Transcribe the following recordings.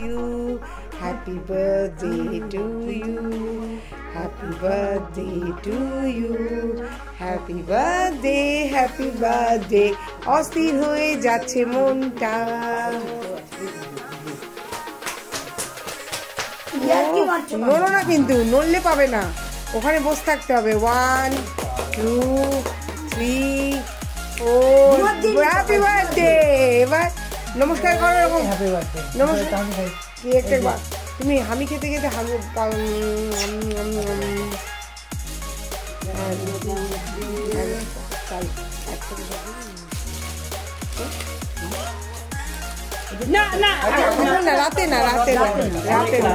You, happy birthday to you, happy birthday to you, happy birthday, অস্থির হয়ে যাচ্ছে মনটা। নড়ো না কিন্তু, নড়লে পাবে না, ওখানে বসে থাকতে হবে। 1 2 3 4 হ্যাপি বার্থডে। এবার নমস্কার করো, এরকম নমস্কার। তুমি হামি খেতে খেতে হামি না না রাতে না, রাতে রাতে না।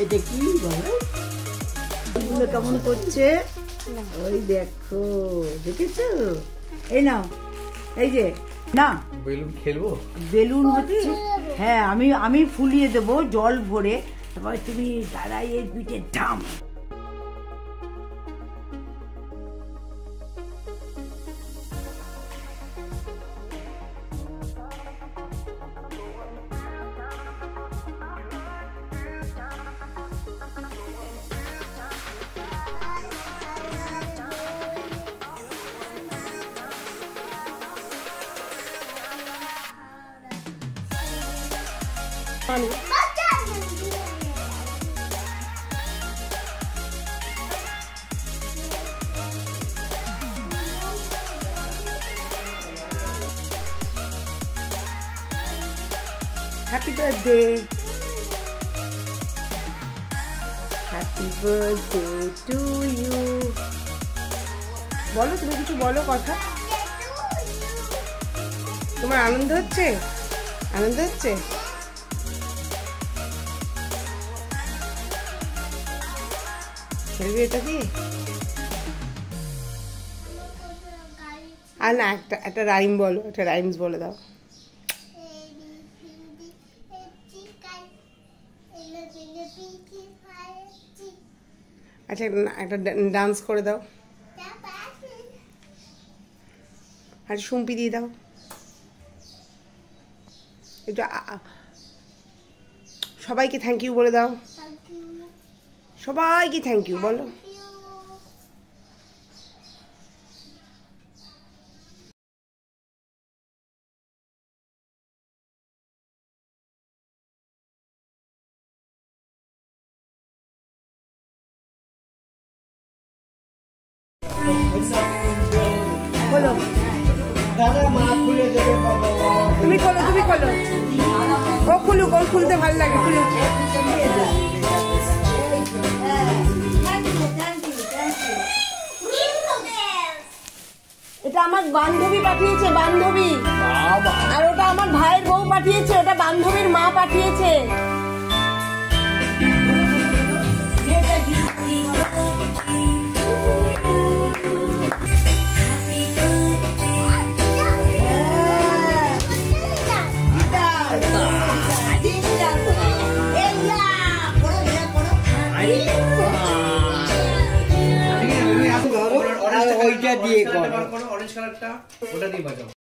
এটা কি বলো, কেমন করছে? ওই দেখো, দেখেছো? এই নাও, এই যে না বেলুন খেলবো, বেলুন হচ্ছে। হ্যাঁ, আমি ফুলিয়ে দেবো জল ভরে, তারপর তুমি দাঁড়াই এই পিঠে ধাম। Happy birthday, happy birthday to you. বলো, তুমি কিছু বলো, কথা। তোমার আনন্দ হচ্ছে? আনন্দ হচ্ছে? খেলবি এটা দিয়ে? আর না, একটা রাইম বলো, একটা রাইমস বলে দাও। আচ্ছা, একটা ডান্স করে দাও, আর শুম্পি দিয়ে দাও একটু। সবাইকে থ্যাংক ইউ বলে দাও, সবাইকে থ্যাংক ইউ বলো। বলো, তুমি খোলো, তুমি খোলো। ও খুলুক, ওর খুলতে ভালো লাগে, খুলুক। এটা আমার বান্ধবী পাঠিয়েছে, বান্ধবী। আর ওটা আমার ভাইয়ের বউ পাঠিয়েছে, ওটা বান্ধবীর মা পাঠিয়েছে। ওইটা দিয়ে করো, অরেঞ্জ কালারটা ওটা দিয়ে বাজাও।